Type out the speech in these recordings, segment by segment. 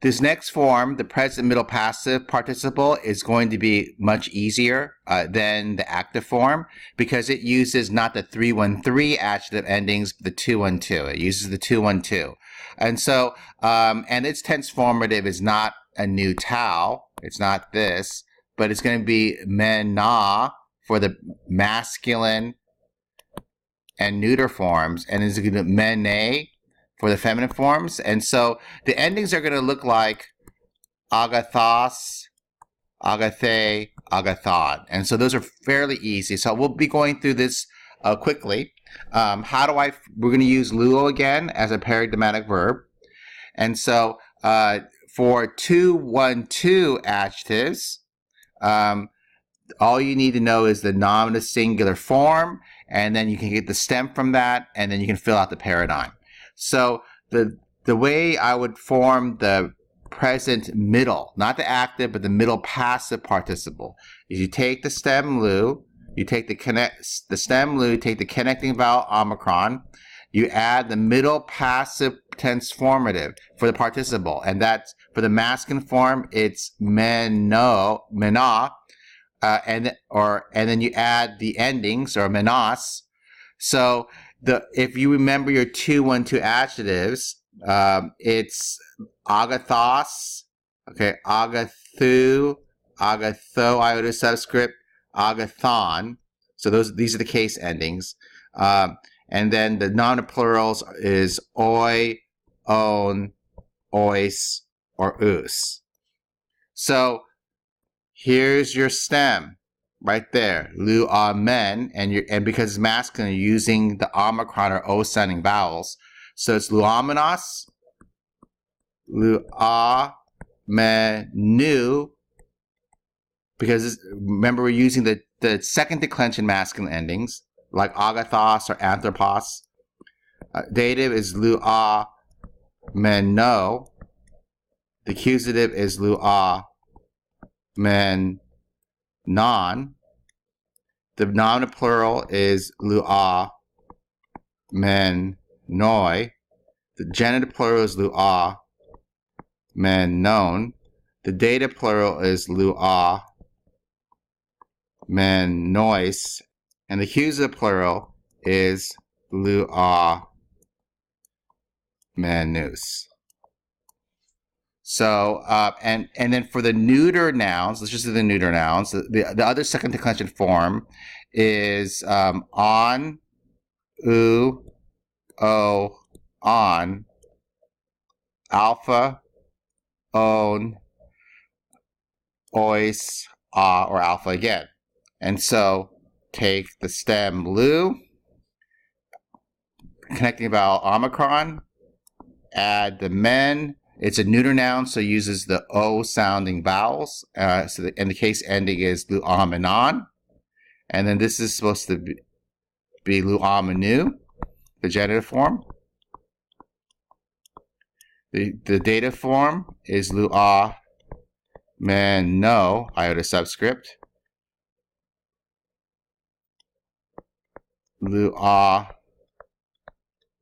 This next form, the present middle passive participle, is going to be much easier than the active form because it uses not the 3-1-3 adjective endings, but the 2-1-2. It uses the 2-1-2. And so, and its tense formative is not a new tau. It's not this, but it's going to be mena for the masculine and neuter forms, and is going to mene for the feminine forms. And so the endings are going to look like agathos, agathe, agathon. And so those are fairly easy. So we'll be going through this quickly. We're going to use luo again as a paradigmatic verb. And so for 2-1-2 adjectives, all you need to know is the nominative singular form, and then you can get the stem from that, and then you can fill out the paradigm. So the way I would form the present middle, not the active, but the middle passive participle, is you take the stem lu, you take the stem lu, take the connecting vowel omicron, you add the middle passive tense formative for the participle, and that's for the masculine form, it's mena, and then you add the endings or menas. So if you remember your 2-1-2 adjectives, it's agathos, okay, agathu, agatho, iota subscript, agathon. So these are the case endings. And then the non-plurals is oi, on, ois, or us. So here's your stem right there, lu, ah, men, and because it's masculine, you're using the omicron or o sounding vowels. So it's luomenos, lu, ah, men, nu, because remember we're using the second declension masculine endings like agathos or anthropos. Dative is lu, ah, men, no. The accusative is lu, ah, men, non. The nominative plural is lu, ah, men, noi. The genitive plural is lu, ah, men, non. The dative plural is lu, ah, men, nois. And the accusative plural is lu, ah, men, nous. So, and then for the neuter nouns, let's just do the neuter nouns. The other second declension form is on, u, o, on, alpha, on, ois, ah, or alpha again. And so take the stem lu, connecting vowel omicron, add the men. It's a neuter noun, so it uses the O sounding vowels. And the case ending is lu, ah, menon. And then this is supposed to be lu, ah, menu, the genitive form. The dative form is lu, ah, men, no, iota subscript. Lu, ah,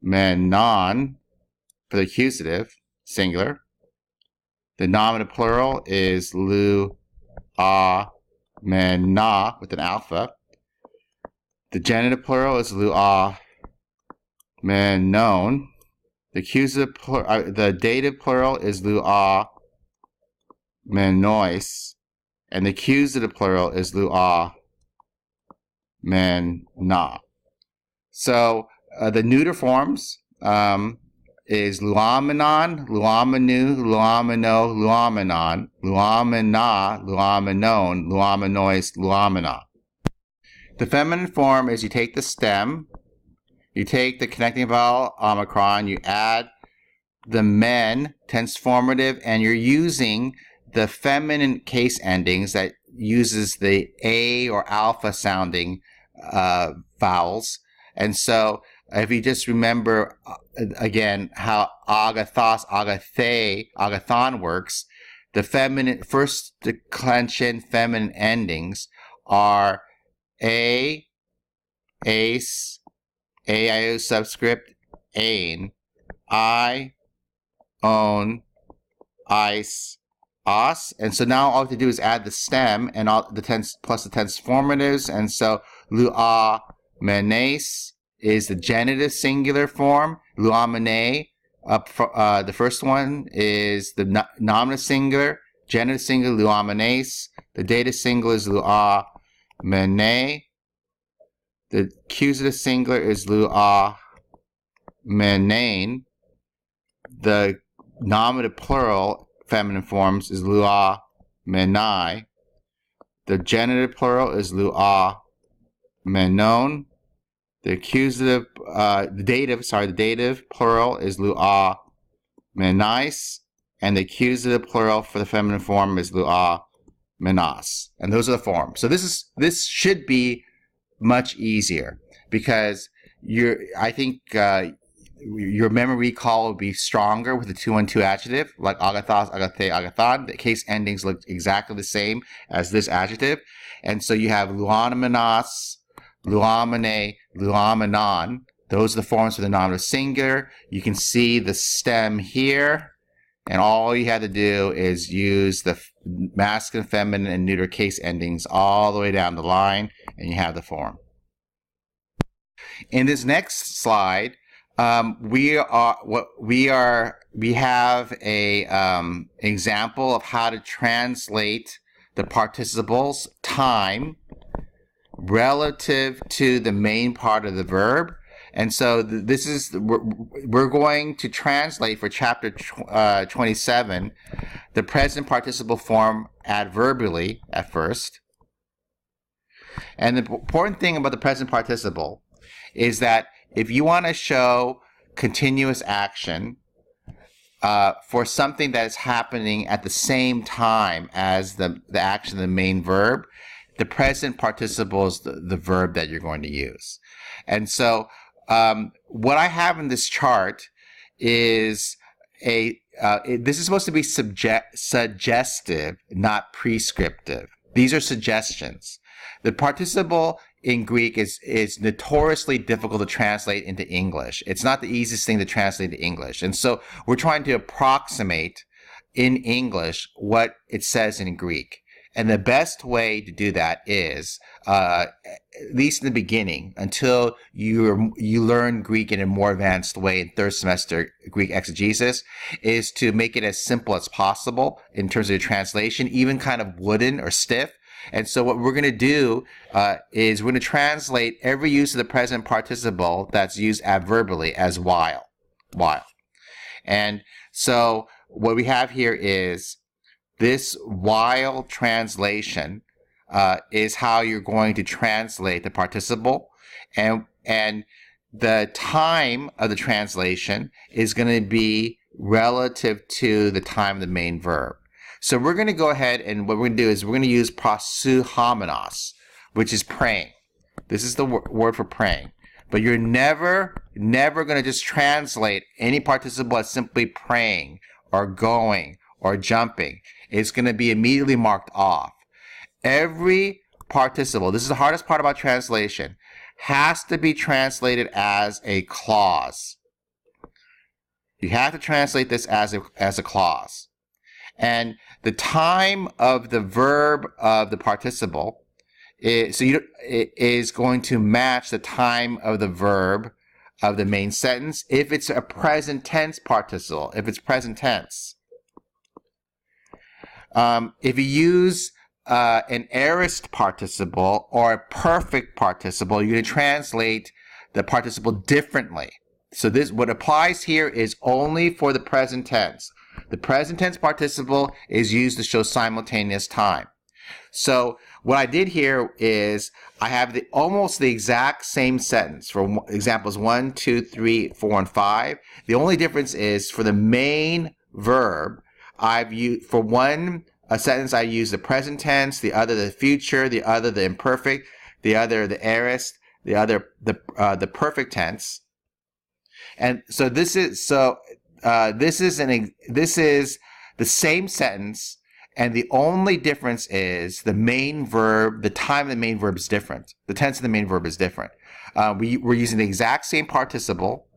men, non, for the accusative, singular. The nominative plural is lu, ah, men, na, with an alpha. The genitive plural is lu, ah, men, non. The accusative the dative plural is lu, ah, men, nois. And the accusative plural is lu, ah, men, na. So the neuter forms is luamenon, luamenu, luameno, luamenon, luamena, luamenon, luamenois, luamena. The feminine form is you take the stem, you take the connecting vowel omicron, you add the men, tense formative, and you're using the feminine case endings that uses the A or alpha sounding vowels. And so if you just remember, again, how agathos, agathe, agathon works, the feminine, first declension feminine endings are a, ace, aio subscript, ain, I, own, ice, os. And so now all we have to do is add the stem and all the tense plus the tense formatives. And so luamenes is the genitive singular form. Luamene, the first one is the nominative singular. Genitive singular, luamenes. The dative singular is luamene. The accusative singular is luamenane. The nominative plural feminine forms is luamenai. The genitive plural is luamenon. The accusative, the dative plural is luamenais. And the accusative plural for the feminine form is luamenas. And those are the forms. So this should be much easier because I think your memory recall will be stronger with the 2-1-2 adjective, like agathos, agathe, agathon. The case endings look exactly the same as this adjective. And so you have luamenas, luamene, luamenon. Those are the forms for the nominative singular. You can see the stem here. And all you had to do is use the masculine, feminine, and neuter case endings all the way down the line, and you have the form. In this next slide, we have a example of how to translate the participles time relative to the main part of the verb. And so this is, we're going to translate for chapter 27, the present participle form adverbially at first. And the important thing about the present participle is that if you want to show continuous action for something that is happening at the same time as the action of the main verb, the present participle is the verb that you're going to use. And so what I have in this chart is this is supposed to be suggestive, not prescriptive. These are suggestions. The participle in Greek is notoriously difficult to translate into English. It's not the easiest thing to translate into English. And so we're trying to approximate in English what it says in Greek. And the best way to do that is, at least in the beginning, until you learn Greek in a more advanced way in third semester Greek exegesis, is to make it as simple as possible in terms of your translation, even kind of wooden or stiff. And so what we're going to do is we're going to translate every use of the present participle that's used adverbially as while. And so what we have here is this while translation is how you're going to translate the participle, and the time of the translation is going to be relative to the time of the main verb. So we're going to go ahead, and what we're going to do is we're going to use prosouhomenos, which is praying. This is the word for praying. But you're never going to just translate any participle as simply praying or going or jumping. It's going to be immediately marked off. Every participle, this is the hardest part about translation, has to be translated as a clause. You have to translate this as a clause. And the time of the verb of the participle is going to match the time of the verb of the main sentence if it's a present tense participle, if it's present tense. If you use an aorist participle or a perfect participle, you're going to translate the participle differently. So what applies here is only for the present tense. The present tense participle is used to show simultaneous time. So what I did here is I have almost the exact same sentence for examples 1, 2, 3, 4, and 5. The only difference is for the main verb, I've used, for one sentence I use the present tense, the other the future, the other the imperfect, the other the aorist, the other the perfect tense. And so this is the same sentence, and the only difference is the main verb, the time of the main verb is different. The tense of the main verb is different. We're using the exact same participle,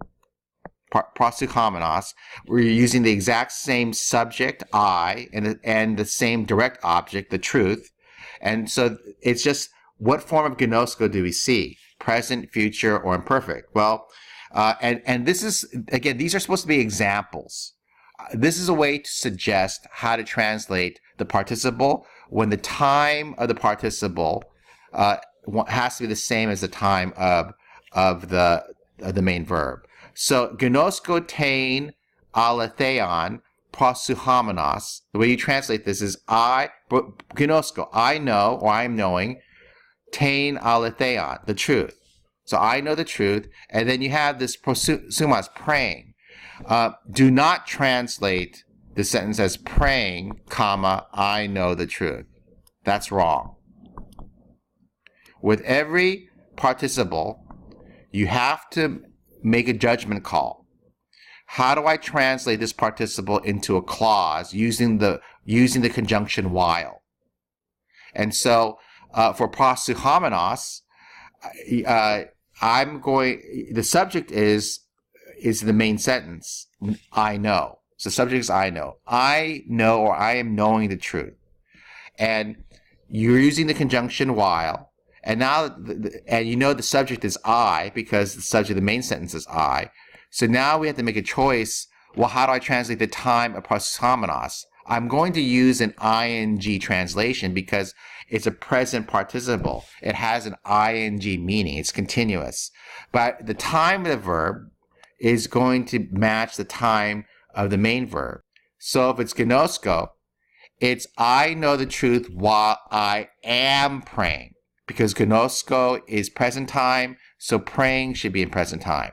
prosuhomenos, where you're using the exact same subject, I, and the same direct object, the truth. And so it's just, what form of gnosko do we see? Present, future, or imperfect? Well, and this is, again, these are supposed to be examples. This is a way to suggest how to translate the participle when the time of the participle has to be the same as the time of the main verb. So gnosko tein aletheon prosuhomenos. The way you translate this is gnosko, I know, or I am knowing, tein aletheon, the truth. So I know the truth, and then you have this prosumos, praying. Do not translate the sentence as praying, comma, I know the truth. That's wrong. With every participle, you have to make a judgment call. How do I translate this participle into a clause using the conjunction while? And so for prosuhomenos, the subject is the main sentence, I know. So the subject is I know. I know, or I am knowing the truth. And you're using the conjunction while, and now, and you know the subject is I, because the subject of the main sentence is I. So now we have to make a choice. Well, how do I translate the time of prosuhomenos? I'm going to use an ing translation because it's a present participle. It has an ing meaning. It's continuous. But the time of the verb is going to match the time of the main verb. So if it's gnosko, it's I know the truth while I am praying. Because gnosko is present time, so praying should be in present time.